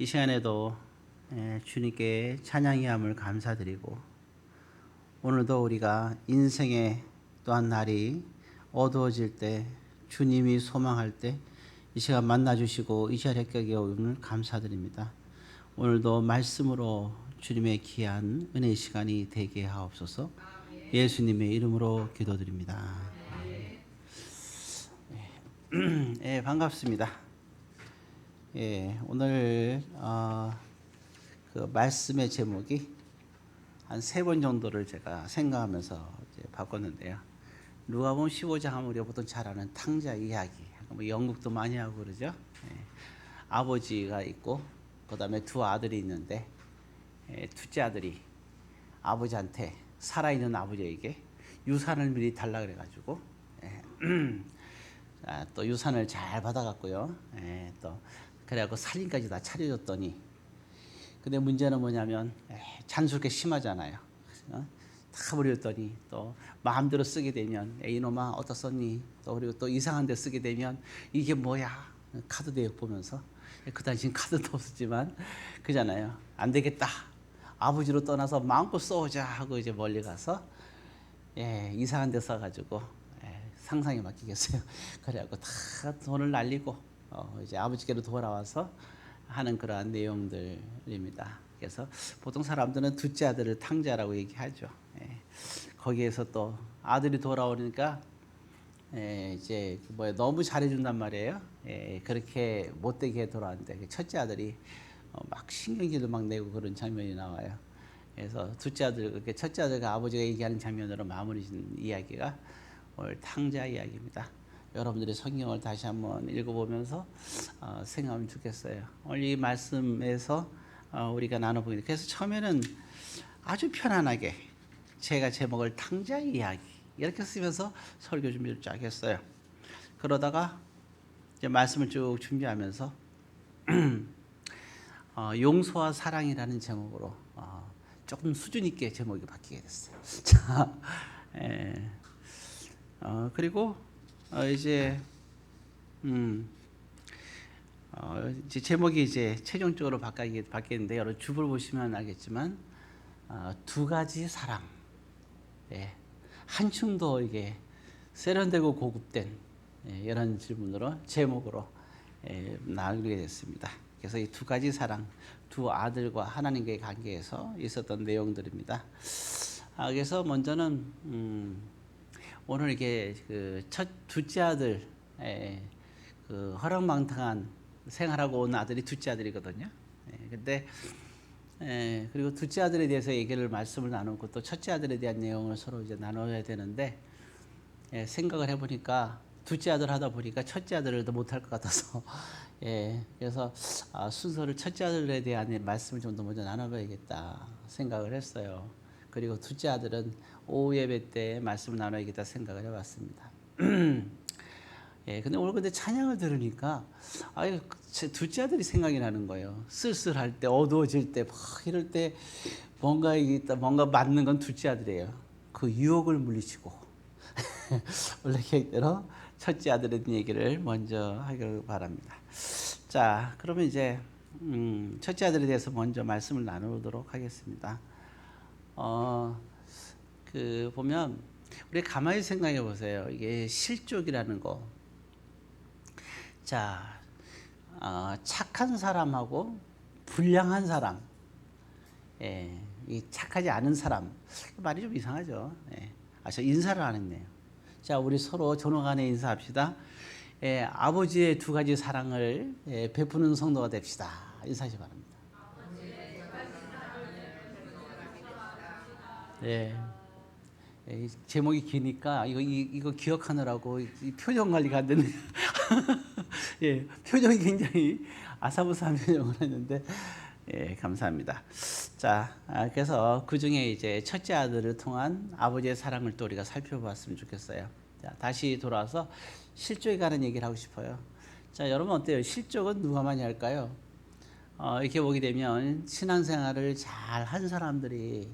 이 시간에도 주님께 찬양의 함을 감사드리고, 오늘도 우리가 인생의 또한 날이 어두워질 때, 주님이 소망할 때 이 시간 만나주시고 이 자리에 껴게 오음을 감사드립니다. 오늘도 말씀으로 주님의 귀한 은혜의 시간이 되게 하옵소서. 예수님의 이름으로 기도드립니다. 반갑습니다. 오늘 그 말씀의 제목이 한 3번 정도를 제가 생각하면서 이제 바꿨는데요. 누가복음 15장 하면 우리가 보통 잘 아는 탕자 이야기, 뭐 연극도 많이 하고 그러죠. 아버지가 있고 그 다음에 두 아들이 있는데, 둘째 아들이 아버지한테, 살아있는 아버지에게 유산을 미리 달라 그래가지고 또 유산을 잘 받아갔고요. 또 그래갖고 살림까지 다 차려줬더니, 근데 문제는 뭐냐면 잔술게 심하잖아요. 다 버렸더니 또 마음대로 쓰게 되면, 이놈아 어디다 썼니? 또 그리고 또 이상한 데 쓰게 되면 이게 뭐야? 카드 대역 보면서, 그 당시엔 카드도 없었지만 그잖아요. 안 되겠다. 아버지로 떠나서 마음껏 써오자 하고 이제 멀리 가서 이상한 데 써가지고 상상에 맡기겠어요. 그래갖고 다 돈을 날리고 이제 아버지께로 돌아와서 하는 그러한 내용들입니다. 그래서 보통 사람들은 둘째 아들을 탕자라고 얘기하죠. 거기에서 또 아들이 돌아오니까 이제 너무 잘해준단 말이에요. 그렇게 못되게 돌아왔는데 첫째 아들이 막 신경질도 막 내고 그런 장면이 나와요. 그래서 둘째 아들, 그렇게 첫째 아들과 아버지가 얘기하는 장면으로 마무리 짓는 이야기가 오늘 탕자 이야기입니다. 여러분들이 성경을 다시 한번 읽어보면서 생각하면 좋겠어요. 오늘 이 말씀에서 우리가 나눠보겠습니다. 그래서 처음에는 아주 편안하게 제가 제목을 탕자 이야기 이렇게 쓰면서 설교 준비를 쫙 했어요. 그러다가 이제 말씀을 쭉 준비하면서 용서와 사랑이라는 제목으로 조금 수준 있게 제목이 바뀌게 됐어요. 자, 그리고 이제 이제 제목이 이제 최종적으로 바뀌었는데, 여러분 주부를 보시면 알겠지만 두 가지 사랑, 한층 더 이게 세련되고 고급된 이런 질문으로 제목으로 나누게 됐습니다. 그래서 이 두 가지 사랑, 두 아들과 하나님과의 관계에서 있었던 내용들입니다. 그래서 먼저는 오늘 이게 그 둘째 아들, 그 허랑방탕한 생활하고 온 아들이 둘째 아들이거든요. 근데 그리고 둘째 아들에 대해서 말씀을 나누고 또 첫째 아들에 대한 내용을 서로 이제 나눠야 되는데, 생각을 해보니까 둘째 아들 하다 보니까 첫째 아들을 더 못할 것 같아서 그래서 순서를 첫째 아들에 대한 말씀을 좀 더 먼저 나눠봐야겠다 생각을 했어요. 그리고 둘째 아들은 오후 예배 때 말씀을 나눠야겠다 생각을 해봤습니다. 근데 오늘 찬양을 들으니까 제 둘째 아들이 생각이 나는 거예요. 쓸쓸할 때, 어두워질 때, 막 이럴 때 뭔가 맞는 건 둘째 아들이에요. 그 유혹을 물리치고 원래 계획대로 첫째 아들의 얘기를 먼저 하길 바랍니다. 자, 그러면 이제 첫째 아들에 대해서 먼저 말씀을 나누도록 하겠습니다. 그 보면 우리 가만히 생각해 보세요. 이게 실족이라는 거. 자, 착한 사람하고 불량한 사람, 이 착하지 않은 사람, 말이 좀 이상하죠. 저 인사를 안 했네요. 자, 우리 서로 존엄간에 인사합시다. 아버지의 두 가지 사랑을 베푸는 성도가 됩시다. 인사하시 바랍니다. 제목이 기니까 이거 기억하느라고 이 표정 관리가 안 되네요. 표정이 굉장히 아사부사한 표정을 했는데, 감사합니다. 자, 그래서 그 중에 이제 첫째 아들을 통한 아버지의 사랑을 또 우리가 살펴봤으면 좋겠어요. 자, 다시 돌아와서 실족에 관한 얘기를 하고 싶어요. 자, 여러분 어때요? 실족은 누가 많이 할까요? 이렇게 보게 되면 신앙생활을 잘 한 사람들이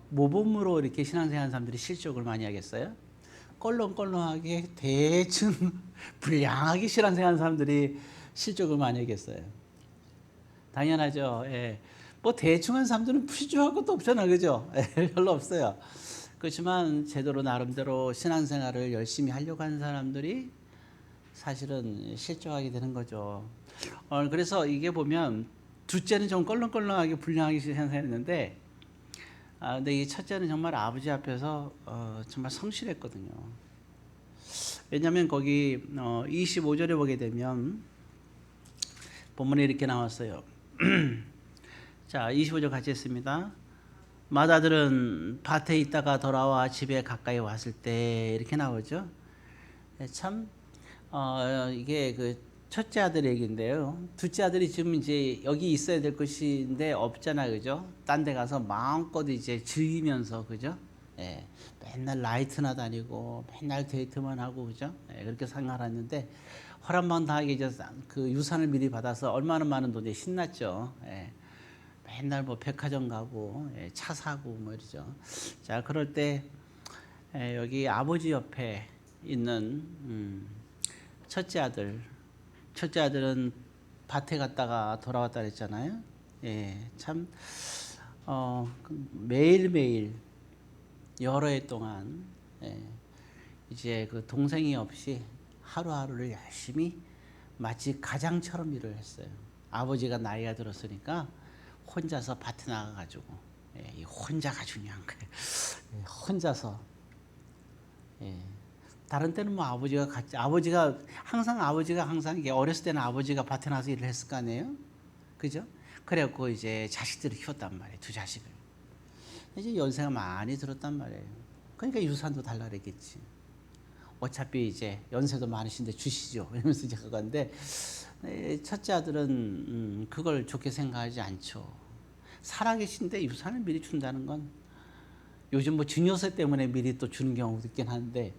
모범으로 이렇게 신앙생활 하는 사람들이 실족을 많이 하겠어요? 껄렁껄렁하게 대충 불량하게 신앙생활 하는 사람들이 실족을 많이 하겠어요? 당연하죠. 예. 뭐 대충한 사람들은 필요할 것도 없잖아, 그죠? 예, 별로 없어요. 그렇지만 제대로 나름대로 신앙생활을 열심히 하려고 하는 사람들이 사실은 실족하게 되는 거죠. 그래서 이게 보면 둘째는 좀 껄렁껄렁하게 불량하게 생각했는데, 근데 이 첫째는 정말 아버지 앞에서 정말 성실했거든요. 왜냐하면 거기 25절에 보게 되면 본문에 이렇게 나왔어요. 자, 25절 같이 했습니다. 맏아들은 밭에 있다가 돌아와 집에 가까이 왔을 때 이렇게 나오죠. 참 이게 그 첫째 아들 얘기인데요. 둘째 아들이 지금 이제 여기 있어야 될 것인데 없잖아요, 그죠? 딴 데 가서 마음껏 이제 즐기면서, 그죠? 예, 맨날 라이트나 다니고 맨날 데이트만 하고, 그죠? 예, 그렇게 생활하는데 허락만 다 하게 이제 그 유산을 미리 받아서 얼마나 많은 돈이 신났죠. 예. 맨날 뭐 백화점 가고 차 사고 뭐 이러죠. 자, 그럴 때 여기 아버지 옆에 있는 첫째 아들은 밭에 갔다가 돌아왔다 그랬잖아요. 예, 참 매일매일 여러 해 동안 이제 그 동생이 없이 하루하루를 열심히 마치 가장처럼 일을 했어요. 아버지가 나이가 들었으니까 혼자서 밭에 나가가지고 이 혼자가 중요한 거예요. 혼자서. 다른 때는 뭐 아버지가 항상 이게 어렸을 때는 아버지가 밭에 나서 일을 했을 거 아니에요, 그죠? 그래갖고 이제 자식들을 키웠단 말이에요, 두 자식을. 이제 연세가 많이 들었단 말이에요. 그러니까 유산도 달라 그랬겠지. 어차피 이제 연세도 많으신데 주시죠, 이러면서 이제 그건데 첫째 아들은 그걸 좋게 생각하지 않죠. 살아계신데 유산을 미리 준다는 건 요즘 뭐 증여세 때문에 미리 또 주는 경우도 있긴 한데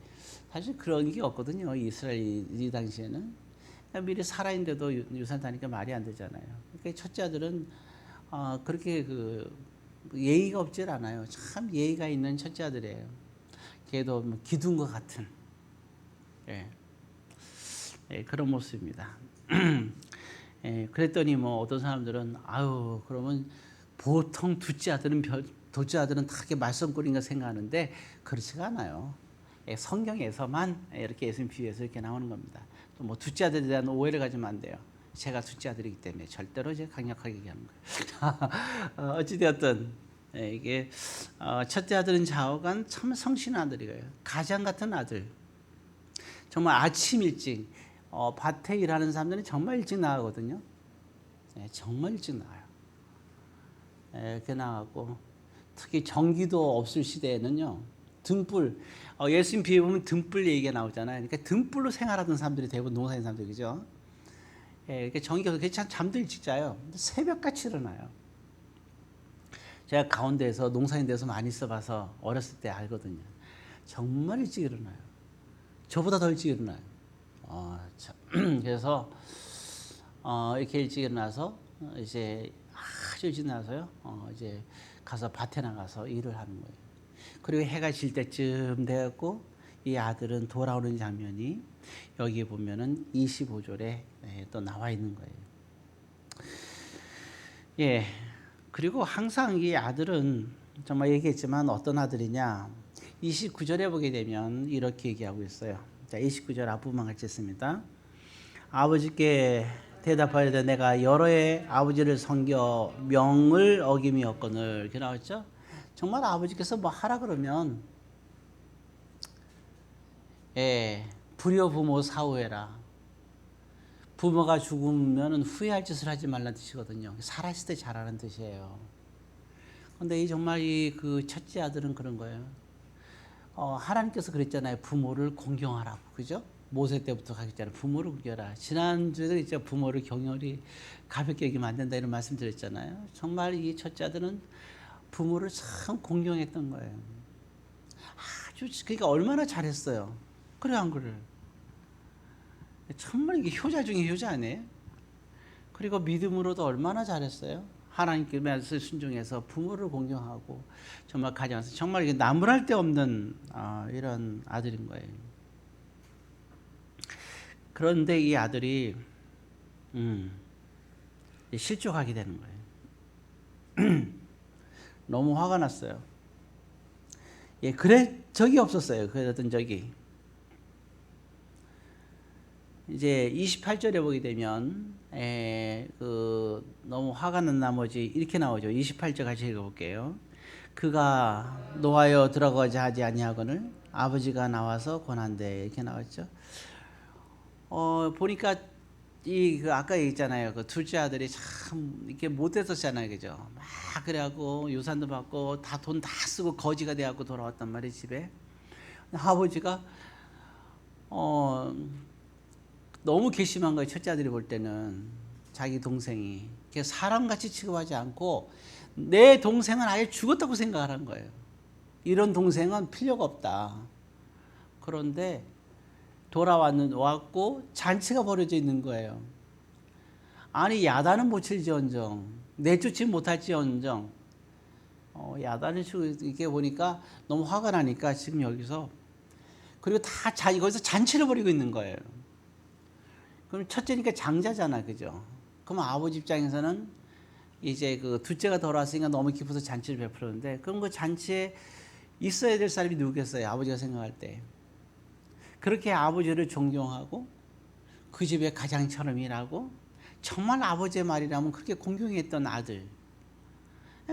사실 그런 게 없거든요. 이스라엘 이 당시에는 미리 살아있는데도 유산 다니까 말이 안 되잖아요. 그러니까 첫째 아들은 그렇게 그 예의가 없질 않아요. 참 예의가 있는 첫째 아들이에요. 걔도 뭐 기둥 것 같은 그런 모습입니다. 그랬더니 뭐 어떤 사람들은 아유 그러면 보통 둘째 아들은 다 이렇게 말썽꾸리인가 생각하는데 그렇지가 않아요. 성경에서만 이렇게 예수님 비유해서 이렇게 나오는 겁니다. 또 뭐 둘째 아들에 대한 오해를 가지면 안 돼요. 제가 둘째 아들이기 때문에 절대로 이제 강력하게 얘기하는 거예요. 어찌되었든 이게 첫째 아들은 좌우간 참 성실한 아들이에요. 가장 같은 아들. 정말 아침 일찍 밭에 일하는 사람들은 정말 일찍 나가거든요. 정말 일찍 나가요. 이렇게 나가고 특히 전기도 없을 시대에는요. 등불 예수님 비유에 보면 등불 얘기가 나오잖아요. 그러니까 등불로 생활하던 사람들이 대부분 농사인 사람들이죠. 그러니까 전기가 없어서 참 잠도 일찍 자요. 새벽같이 일어나요. 제가 가운데에서 농사인 데서 많이 있어봐서 어렸을 때 알거든요. 정말 일찍 일어나요. 저보다 더 일찍 일어나요. 그래서 이렇게 일찍 일어나서 이제 아주 일찍 나서요. 이제 가서 밭에 나가서 일을 하는 거예요. 그리고 해가 질 때쯤 되었고 이 아들은 돌아오는 장면이 여기 보면은 25절에 또 나와 있는 거예요. 예. 그리고 항상 이 아들은 정말 얘기했지만 어떤 아들이냐? 29절에 보게 되면 이렇게 얘기하고 있어요. 자, 29절 앞부분만 같이 했습니다. 아버지께 대답하여되 내가 여러 해 아버지를 섬겨 명을 어김이 없거늘. 이렇게 나왔죠? 정말 아버지께서 뭐 하라 그러면 불효 부모 사후해라. 부모가 죽으면 후회할 짓을 하지 말라는 뜻이거든요. 살아있을 때 잘하는 뜻이에요. 근데 정말 그 첫째 아들은 그런 거예요. 하나님께서 그랬잖아요. 부모를 공경하라고. 그죠? 모세 때부터 가르쳤잖아요. 부모를 공경하라. 지난주에도 있죠. 부모를 경혈이 가볍게 여기면 안 된다 이런 말씀 드렸잖아요. 정말 이 첫째 아들은 부모를 참 공경했던 거예요. 그러니까 얼마나 잘했어요. 그래 안 그래? 정말 이게 효자 중에 효자 아니에요? 그리고 믿음으로도 얼마나 잘했어요. 하나님께 말씀 순종해서 부모를 공경하고 정말 가정에서 정말 이게 나무랄 데 없는 이런 아들인 거예요. 그런데 이 아들이 실족하게 되는 거예요. 너무 화가 났어요. 예, 그래 적이 없었어요. 그랬던 적이. 이제 28절에 보게 되면 너무 화가 난 나머지 이렇게 나오죠. 28절 같이 읽어볼게요. 그가 노하여 들어가자 하지 아니하거늘 아버지가 나와서 권한대 이렇게 나왔죠. 보니까 아까 얘기했잖아요. 그 둘째 아들이 참 이렇게 못했었잖아요, 그죠? 막 그래갖고 유산도 받고 다 돈 다 쓰고 거지가 돼갖고 돌아왔단 말이에요, 집에. 아버지가 너무 괘씸한 거예요. 첫째 아들이 볼 때는 자기 동생이 사람같이 취급하지 않고 내 동생은 아예 죽었다고 생각하는 거예요. 이런 동생은 필요가 없다. 그런데 돌아왔고 잔치가 벌어져 있는 거예요. 아니 야단은 못 칠지언정 내쫓지 못할지언정 야단을 치고 이렇게 보니까 너무 화가 나니까 지금 여기서 그리고 다 거기서 잔치를 벌이고 있는 거예요. 그럼 첫째니까 장자잖아, 그죠? 그럼 아버지 입장에서는 이제 그 둘째가 돌아왔으니까 너무 기뻐서 잔치를 베풀었는데 그럼 그 잔치에 있어야 될 사람이 누구겠어요? 아버지가 생각할 때. 그렇게 아버지를 존경하고 그 집에 가장처럼 일하고 정말 아버지의 말이라면 그렇게 공경했던 아들.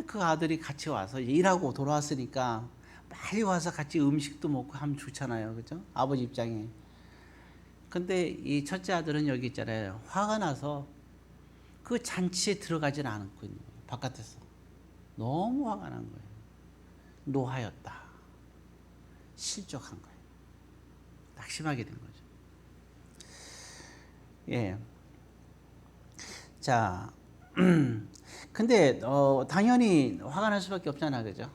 그 아들이 같이 와서 일하고 돌아왔으니까 빨리 와서 같이 음식도 먹고 하면 좋잖아요, 그죠? 아버지 입장에. 근데 이 첫째 아들은 여기 있잖아요. 화가 나서 그 잔치에 들어가질 않고 있는 거예요. 바깥에서. 너무 화가 난 거예요. 노하였다. 실족한 거예요. 낙심하게 된 거죠. 예. 자, 근데 당연히 화가 날 수밖에 없잖아, 그죠?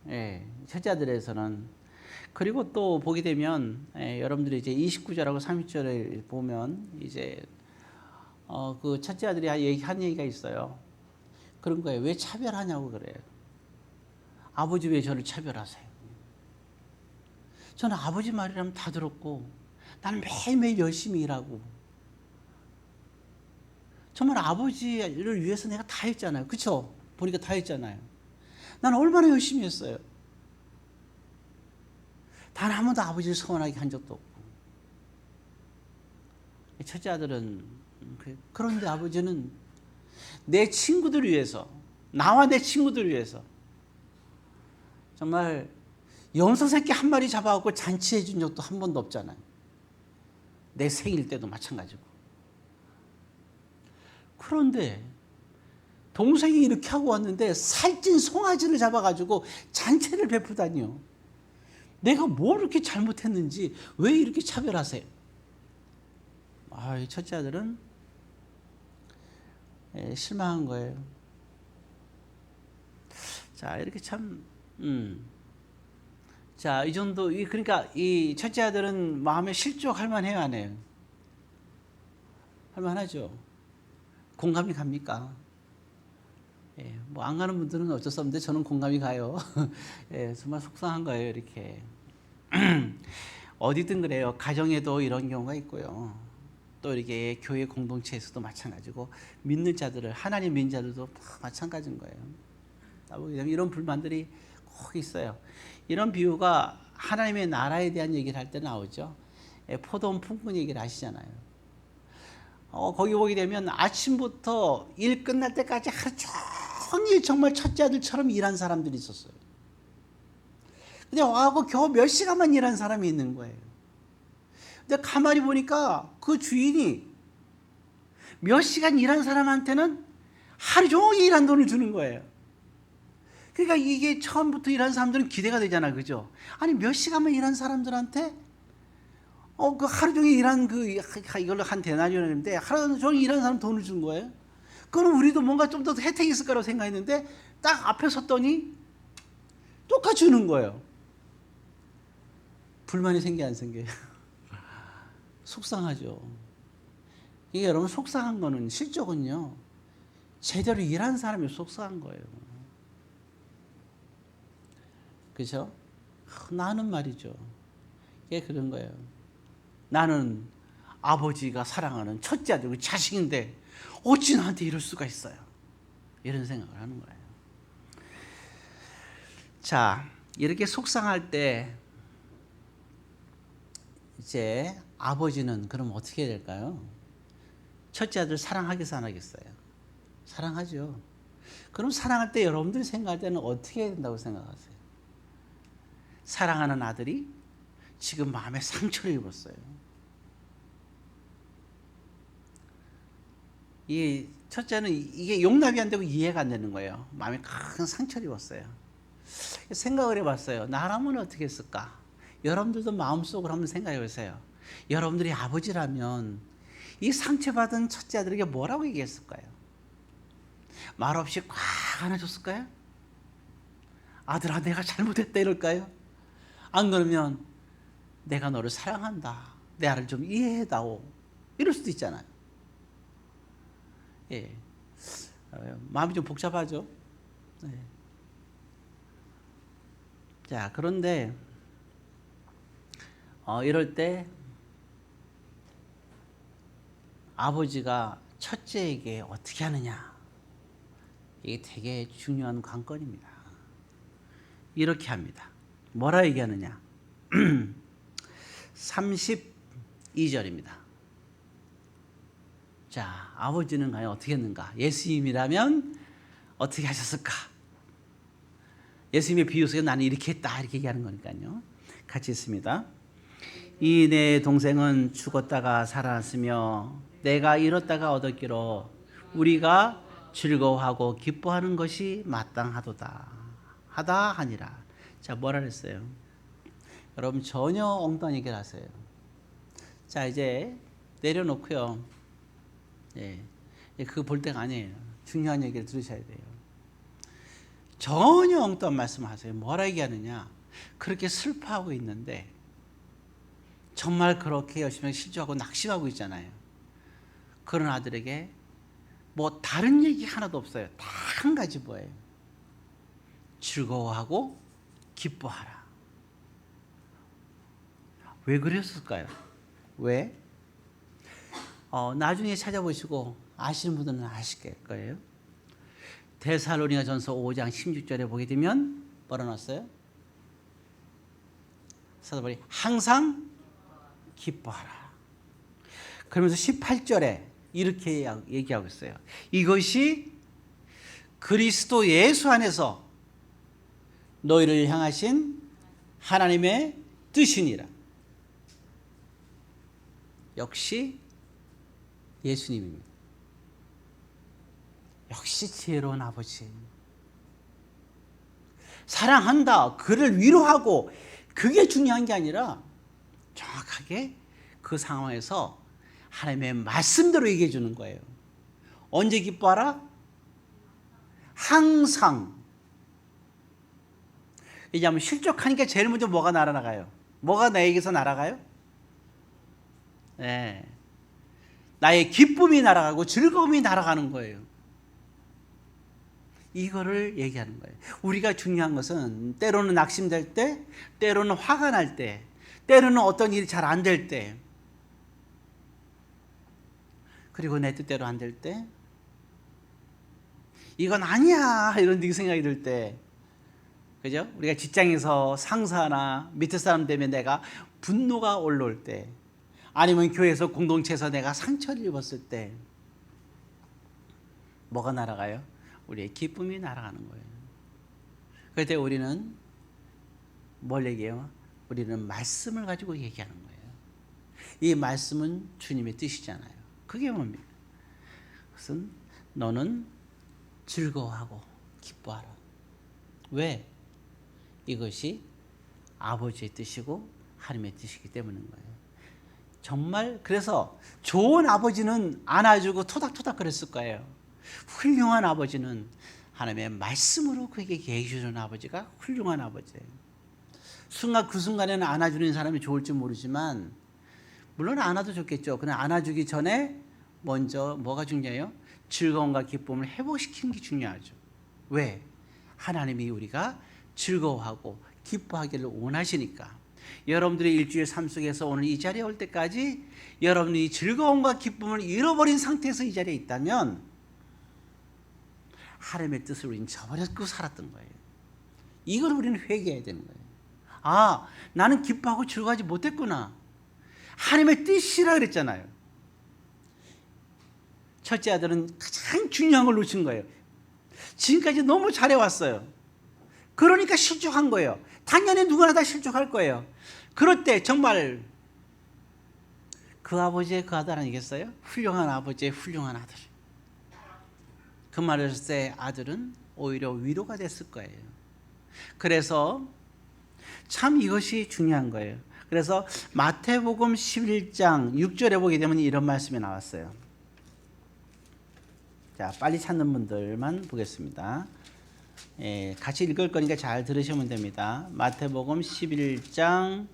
예. 첫째 아들에서는. 그리고 또 보게 되면 여러분들이 이제 29절하고 30절을 보면 이제 그 첫째 아들이 한 얘기가 있어요. 그런 거예요. 왜 차별하냐고 그래요. 아버지 왜 저를 차별하세요? 저는 아버지 말이라면 다 들었고 나는 매일매일 열심히 일하고 정말 아버지를 위해서 내가 다 했잖아요. 그렇죠? 보니까 다 했잖아요. 나는 얼마나 열심히 했어요. 단 한 번도 아버지를 서운하게 한 적도 없고. 첫째 아들은 그런데 아버지는 내 친구들을 위해서 나와 내 친구들을 위해서 정말 염소 새끼 한 마리 잡아갖고 잔치해 준 적도 한 번도 없잖아요. 내 생일 때도 마찬가지고. 그런데 동생이 이렇게 하고 왔는데 살찐 송아지를 잡아가지고 잔치를 베푸다니요. 내가 뭘 이렇게 잘못했는지 왜 이렇게 차별하세요? 이 첫째 아들은 실망한 거예요. 자, 이렇게 참, 자, 이 정도, 그러니까 이 첫째 아들은 마음에 실족할 만해요, 안 해요? 할 만하죠. 공감이 갑니까? 예, 뭐 안 가는 분들은 어쩔 수 없는데 저는 공감이 가요. 예, 정말 속상한 거예요, 이렇게. 어디든 그래요. 가정에도 이런 경우가 있고요. 또 이렇게 교회 공동체에서도 마찬가지고 믿는 자들을 하나님 믿는 자들도 마찬가지인 거예요. 이런 불만들이 꼭 있어요. 이런 비유가 하나님의 나라에 대한 얘기를 할 때 나오죠. 포도원 품꾼 얘기를 아시잖아요. 거기 보게 되면 아침부터 일 끝날 때까지 하루 종일 정말 첫째 아들처럼 일한 사람들이 있었어요. 근데 와고 겨우 몇 시간만 일한 사람이 있는 거예요. 근데 가만히 보니까 그 주인이 몇 시간 일한 사람한테는 하루 종일 일한 돈을 주는 거예요. 그러니까 이게 처음부터 일한 사람들은 기대가 되잖아, 그죠? 아니 몇 시간만 일한 사람들한테 그 하루 종일 일한 이걸로 한 데나리온인데 하루 종일 일한 사람 돈을 준 거예요. 그럼 우리도 뭔가 좀 더 혜택이 있을 거라고 생각했는데 딱 앞에 섰더니 똑같이 주는 거예요. 불만이 생겨 안 생겨요? 속상하죠. 이게 여러분 속상한 거는 실적은요. 제대로 일한 사람이 속상한 거예요. 그렇죠? 나는 말이죠. 이게 그런 거예요. 나는 아버지가 사랑하는 첫째 아들, 자식인데 어찌 나한테 이럴 수가 있어요? 이런 생각을 하는 거예요. 자, 이렇게 속상할 때 이제 아버지는 그럼 어떻게 해야 될까요? 첫째 아들 사랑하겠어요, 안 하겠어요? 사랑하죠. 그럼 사랑할 때 여러분들이 생각할 때는 어떻게 해야 된다고 생각하세요? 사랑하는 아들이 지금 마음에 상처를 입었어요. 이 첫째는 이게 용납이 안 되고 이해가 안 되는 거예요. 마음에 큰 상처를 입었어요. 생각을 해봤어요. 나라면 어떻게 했을까? 여러분들도 마음속으로 한번 생각해 보세요. 여러분들이 아버지라면 이 상처받은 첫째 아들에게 뭐라고 얘기했을까요? 말없이 꽉 안아줬을까요? 아들아, 내가 잘못했다 이럴까요? 안 그러면 내가 너를 사랑한다, 내 아를 좀 이해해다오, 이럴 수도 있잖아요. 예, 마음이 좀 복잡하죠. 네. 자, 그런데 이럴 때 아버지가 첫째에게 어떻게 하느냐, 이게 되게 중요한 관건입니다. 이렇게 합니다. 뭐라 얘기하느냐? 32절입니다. 자, 아버지는 과연 어떻게 했는가? 예수님이라면 어떻게 하셨을까? 예수님의 비유 속에 나는 이렇게 했다, 이렇게 얘기하는 거니까요. 같이 있습니다. 이 내 동생은 죽었다가 살아났으며 내가 잃었다가 얻었기로 우리가 즐거워하고 기뻐하는 것이 마땅하도다 하다 하니라. 자, 뭐라 그랬어요? 여러분 전혀 엉뚱한 얘기를 하세요. 자, 이제 내려놓고요. 예, 그거 볼 때가 아니에요. 중요한 얘기를 들으셔야 돼요. 전혀 엉뚱한 말씀하세요. 뭐라 얘기하느냐? 그렇게 슬퍼하고 있는데 정말 그렇게 열심히 실조하고 낙심하고 있잖아요. 그런 아들에게 뭐 다른 얘기 하나도 없어요. 다 한 가지 뭐예요? 즐거워하고 기뻐하라. 왜 그랬을까요? 왜? 나중에 찾아보시고 아시는 분들은 아실 거예요. 데살로니가전서 5장 16절에 보게 되면 뭐라 나왔어요? 사도 바울이 항상 기뻐하라. 그러면서 18절에 이렇게 얘기하고 있어요. 이것이 그리스도 예수 안에서 너희를 향하신 하나님의 뜻이니라. 역시 예수님입니다. 역시 지혜로운 아버지. 사랑한다, 그를 위로하고, 그게 중요한 게 아니라 정확하게 그 상황에서 하나님의 말씀대로 얘기해 주는 거예요. 언제 기뻐하라? 항상. 이제 한번 실족하니까 제일 먼저 뭐가 날아나가요? 뭐가 나에게서 날아가요? 네. 나의 기쁨이 날아가고 즐거움이 날아가는 거예요. 이거를 얘기하는 거예요. 우리가 중요한 것은 때로는 낙심될 때, 때로는 화가 날 때, 때로는 어떤 일이 잘 안 될 때, 그리고 내 뜻대로 안 될 때, 이건 아니야 이런 생각이 들 때, 그죠? 우리가 직장에서 상사나 밑에 사람 때문에 내가 분노가 올라올 때, 아니면 교회에서 공동체에서 내가 상처를 입었을 때, 뭐가 날아가요? 우리의 기쁨이 날아가는 거예요. 그럴 때 우리는 뭘 얘기해요? 우리는 말씀을 가지고 얘기하는 거예요. 이 말씀은 주님의 뜻이잖아요. 그게 뭡니까? 그것은 너는 즐거워하고 기뻐하라. 왜? 이것이 아버지의 뜻이고 하나님의 뜻이기 때문인 거예요. 정말 그래서 좋은 아버지는 안아주고 토닥토닥 그랬을 거예요. 훌륭한 아버지는 하나님의 말씀으로 그에게 계획해 주는 아버지가 훌륭한 아버지예요. 그 순간에는 안아주는 사람이 좋을지 모르지만, 물론 안아도 좋겠죠. 그러나 안아주기 전에 먼저 뭐가 중요해요? 즐거움과 기쁨을 회복시키는 게 중요하죠. 왜? 하나님이 우리가 즐거워하고 기뻐하기를 원하시니까. 여러분들의 일주일 삶 속에서 오늘 이 자리에 올 때까지 여러분이 즐거움과 기쁨을 잃어버린 상태에서 이 자리에 있다면 하나님의 뜻을 우리는 저버렸고 살았던 거예요. 이걸 우리는 회개해야 되는 거예요. 아, 나는 기뻐하고 즐거워하지 못했구나. 하나님의 뜻이라 그랬잖아요. 첫째 아들은 가장 중요한 걸 놓친 거예요. 지금까지 너무 잘해왔어요. 그러니까 실족한 거예요. 당연히 누구나 다 실족할 거예요. 그럴 때 정말 그 아버지의 그 아들 아니겠어요? 훌륭한 아버지의 훌륭한 아들. 그 말을 했을 때 아들은 오히려 위로가 됐을 거예요. 그래서 참 이것이 중요한 거예요. 그래서 마태복음 11장 6절에 보게 되면 이런 말씀이 나왔어요. 자, 빨리 찾는 분들만 보겠습니다. 같이 읽을 거니까 잘 들으시면 됩니다. 마태복음 11장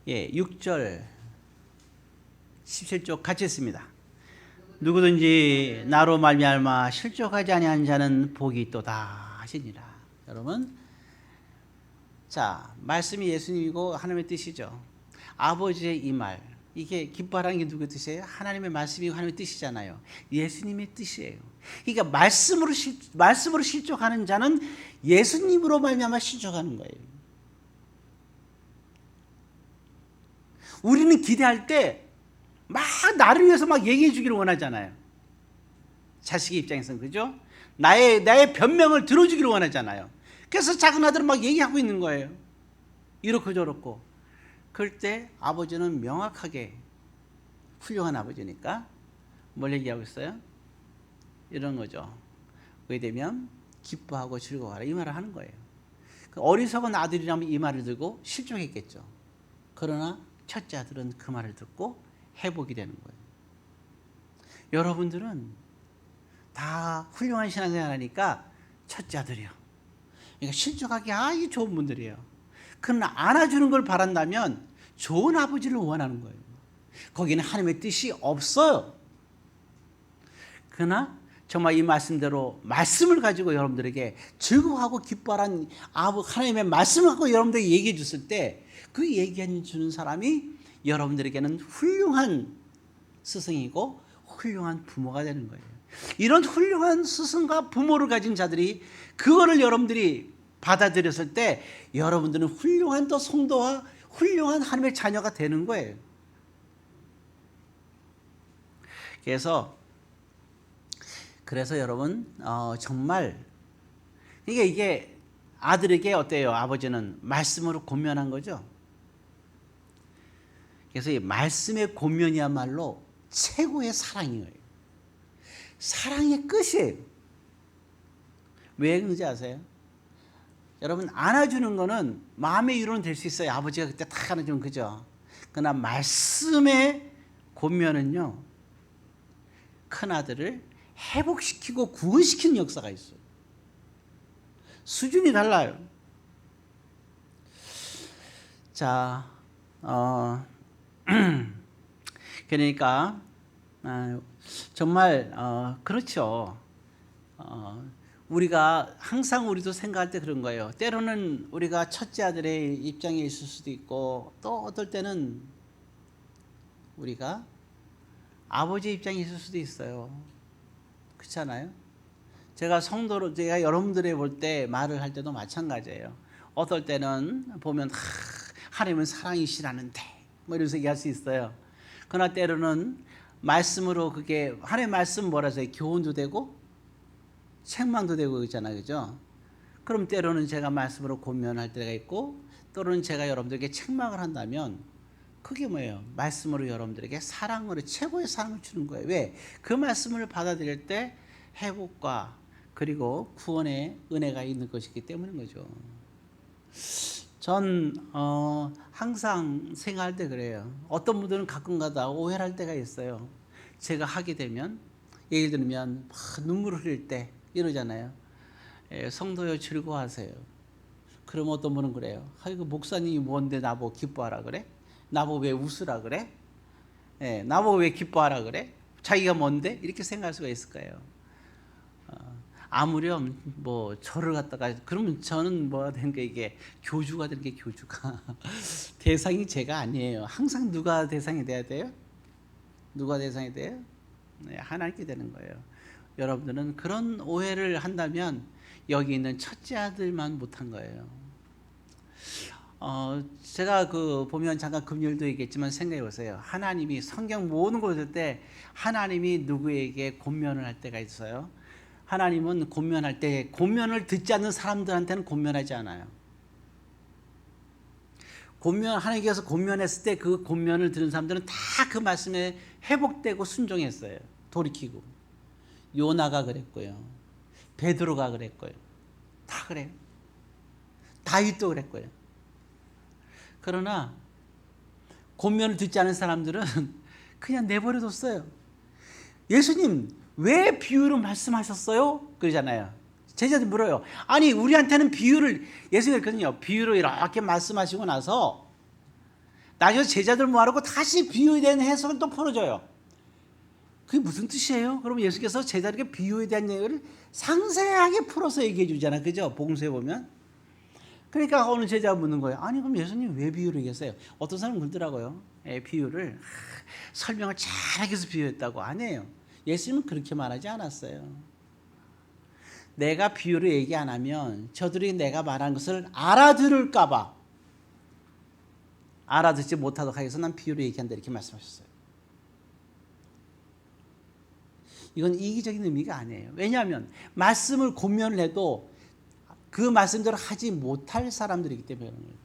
6절 17쪽 같이 읽습니다. 누구든지 나로 말미암아 실족하지 아니한 자는 복이 있도다 하시니라. 여러분, 자, 말씀이 예수님이고 하나님의 뜻이죠. 아버지의 이 말, 이게 기뻐하라는 게 누구의 뜻이에요? 하나님의 말씀이고 하나님의 뜻이잖아요. 예수님의 뜻이에요. 그러니까 말씀으로 실족하는 자는 예수님으로 말미암아 실족하는 거예요. 우리는 기대할 때 막 나를 위해서 막 얘기해 주기를 원하잖아요. 자식의 입장에서는, 그죠? 나의 변명을 들어주기를 원하잖아요. 그래서 작은 아들은 막 얘기하고 있는 거예요. 이렇고 저렇고. 그럴 때 아버지는 명확하게, 훌륭한 아버지니까 뭘 얘기하고 있어요? 이런 거죠. 왜 되면 기뻐하고 즐거워하라, 이 말을 하는 거예요. 어리석은 아들이라면 이 말을 듣고 실족했겠죠. 그러나 첫째 아들은 그 말을 듣고 회복이 되는 거예요. 여러분들은 다 훌륭한 신앙생활 하니까 첫째 아들이요. 그러니까 실족하기 아주 좋은 분들이에요. 그러나 안아주는 걸 바란다면 좋은 아버지를 원하는 거예요. 거기는 하나님의 뜻이 없어요. 그러나 정말 이 말씀대로 말씀을 가지고 여러분들에게 즐거워하고 기뻐하라는 하나님의 말씀을 갖고 여러분들에게 얘기해 줬을 때 그 얘기해 주는 사람이 여러분들에게는 훌륭한 스승이고 훌륭한 부모가 되는 거예요. 이런 훌륭한 스승과 부모를 가진 자들이 그거를 여러분들이 받아들였을 때 여러분들은 훌륭한 또 성도와 훌륭한 하나님의 자녀가 되는 거예요. 그래서 여러분 정말 이게 아들에게 어때요? 아버지는 말씀으로 권면한 거죠. 그래서 이 말씀의 권면이야말로 최고의 사랑이에요. 사랑의 끝이에요. 왜 그런지 아세요? 여러분, 안아주는 거는 마음의 위로는 될 수 있어요. 아버지가 그때 딱 안아주면, 그죠? 그러나 말씀의 권면은요, 큰 아들을 회복시키고 구원시키는 역사가 있어요. 수준이 달라요. 자, 그러니까 정말 그렇죠. 우리가 항상 우리도 생각할 때 그런 거예요. 때로는 우리가 첫째 아들의 입장에 있을 수도 있고, 또 어떨 때는 우리가 아버지의 입장에 있을 수도 있어요. 그렇잖아요. 제가 여러분들이 볼 때 말을 할 때도 마찬가지예요. 어떨 때는 보면 하나님은 사랑이시라는데 뭐 이러면서 얘기할 수 있어요. 그러나 때로는 말씀으로 그게 하나님의 말씀 뭐라 해서 교훈도 되고 책망도 되고 있잖아요, 그죠? 그럼 때로는 제가 말씀으로 권면할 때가 있고, 또는 제가 여러분들에게 책망을 한다면 그게 뭐예요? 말씀으로 여러분들에게 사랑으로 최고의 사랑을 주는 거예요. 왜? 그 말씀을 받아들일 때 회복과 그리고 구원의 은혜가 있는 것이기 때문인 거죠. 전 항상 생각할 때 그래요. 어떤 분들은 가끔가다 오해를 할 때가 있어요. 제가 하게 되면, 예를 들면 막 눈물을 흘릴 때 이러잖아요. 성도여 즐거워하세요. 그럼 어떤 분은 그래요. 아이고, 목사님이 뭔데 나보고 기뻐하라 그래? 나보고 왜 웃으라 그래? 나보고 왜 기뻐하라 그래? 자기가 뭔데? 이렇게 생각할 수가 있을 거예요. 아무렴 뭐 저를 갖다가 그러면 저는 뭐가 되는 게 이게 교주가 되는 게 교주가 대상이 제가 아니에요. 항상 누가 대상이 돼야 돼요? 누가 대상이 돼요? 네, 하나님께 되는 거예요. 여러분들은 그런 오해를 한다면 여기 있는 첫째 아들만 못한 거예요. 제가 보면 잠깐 금요일도 얘기했지만 생각해 보세요. 하나님이 성경 모든 곳을 때 하나님이 누구에게 권면을 할 때가 있어요. 하나님은 권면할 때 권면을 듣지 않는 사람들한테는 권면하지 않아요. 하나님께서 권면했을 때 그 권면을 들은 사람들은 다 그 말씀에 회복되고 순종했어요. 돌이키고. 요나가 그랬고요. 베드로가 그랬고요. 다 그래요. 다윗도 그랬고요. 그러나 권면을 듣지 않은 사람들은 그냥 내버려뒀어요. 예수님 왜 비유로 말씀하셨어요? 그러잖아요. 제자들 물어요. 아니 우리한테는 비유를 예수님이 그랬거든요. 비유로 이렇게 말씀하시고 나서 나중에 제자들 모아놓고 다시 비유에 대한 해석을 또 풀어줘요. 그게 무슨 뜻이에요? 그러면 예수께서 제자들에게 비유에 대한 얘기를 상세하게 풀어서 얘기해 주잖아요. 그죠? 복음서에 보면. 그러니까 어느 제자가 묻는 거예요. 아니 그럼 예수님 왜 비유를 얘기했어요? 어떤 사람은 그러더라고요. 비유를 설명을 잘하게 해서 비유했다고. 아니에요. 예수님은 그렇게 말하지 않았어요. 내가 비유를 얘기 안 하면 저들이 내가 말한 것을 알아들을까 봐 알아듣지 못하도록 하기 위해서 난 비유를 얘기한다 이렇게 말씀하셨어요. 이건 이기적인 의미가 아니에요. 왜냐하면 말씀을 권면을 해도 그 말씀대로 하지 못할 사람들이기 때문에 그런 거예요.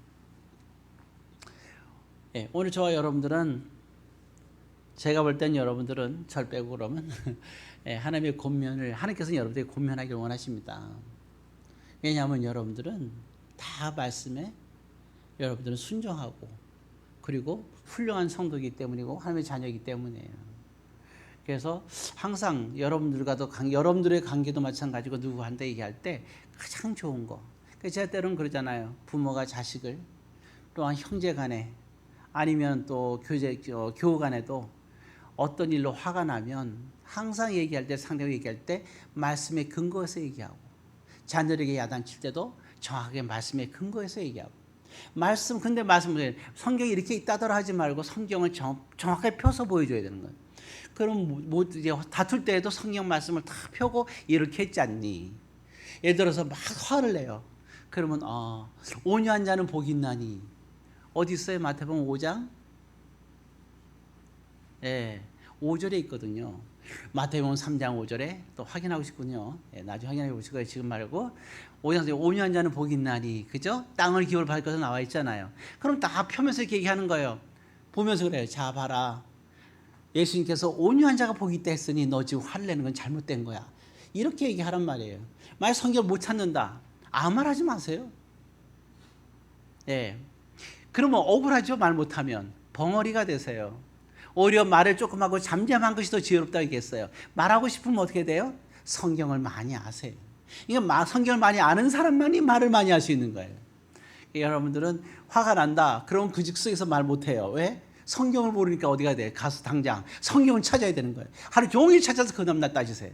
네, 오늘 저와 여러분들은 제가 볼 땐 여러분들은 절 빼고 그러면 하나님의 권면을 하나님께서는 여러분들에게 권면하기를 원하십니다. 왜냐하면 여러분들은 다 말씀에 여러분들은 순종하고 그리고 훌륭한 성도이기 때문이고 하나님의 자녀이기 때문이에요. 그래서 항상 여러분들의 관계도 마찬가지고 누구한테 얘기할 때 가장 좋은 거. 제가 때로는 그러잖아요. 부모가 자식을 또한 형제 간에 아니면 또 교우 간에도 어떤 일로 화가 나면 항상 얘기할 때 상대가 얘기할 때 말씀에 근거해서 얘기하고 자녀에게 야단칠 때도 정확하게 말씀에 근거해서 얘기하고 근데 말씀을 성경이 이렇게 있다더라 하지 말고 성경을 정확하게 펴서 보여줘야 되는 거예요. 그럼 이제 다툴 때에도 성경 말씀을 다 펴고 이렇게 했지 않니? 예를 들어서 막 화를 내요. 그러면 온유한 자는 복이 있나니 어디 있어요? 마태복음 5장 5절에 있거든요. 마태복음 3장 5절에 또 확인하고 싶군요. 나중에 확인해 보실 거예요. 지금 말고 5장 온유한 자는 복이 있나니 그죠? 땅을 기업을 받을 것은 나와 있잖아요. 그럼 다 펴면서 이렇게 얘기하는 거예요. 보면서 그래요. 자 봐라. 예수님께서 온유한 자가 복이 있다 했으니 너 지금 화를 내는 건 잘못된 거야. 이렇게 얘기하란 말이에요. 만약 성경을 못 찾는다. 아무 말 하지 마세요. 그러면 억울하죠. 말 못하면. 벙어리가 되세요. 오히려 말을 조금 하고 잠잠한 것이 더 지혜롭다고 얘기했어요. 말하고 싶으면 어떻게 돼요? 성경을 많이 아세요. 이게 성경을 많이 아는 사람만이 말을 많이 할 수 있는 거예요. 여러분들은 화가 난다. 그럼 그 즉석에서 말 못해요. 왜? 성경을 모르니까 어디가 돼? 가서 당장 성경을 찾아야 되는 거예요. 하루 종일 찾아서 그 다음날 따지세요.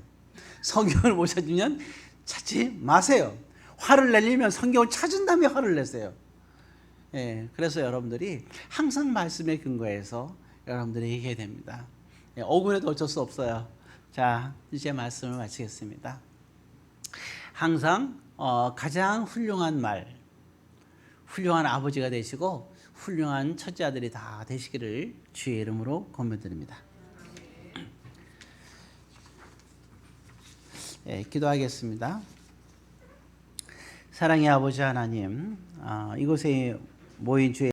성경을 못 찾으면 찾지 마세요. 화를 내려면 성경을 찾은 다음에 화를 내세요. 그래서 여러분들이 항상 말씀에 근거해서 여러분들이 얘기해야 됩니다. 억울해도 어쩔 수 없어요. 자, 이제 말씀을 마치겠습니다. 항상 가장 훌륭한 훌륭한 아버지가 되시고 훌륭한 첫째 아들이 다 되시기를 주의 이름으로 권면드립니다. 기도하겠습니다. 사랑의 아버지 하나님, 이곳에 모인 주의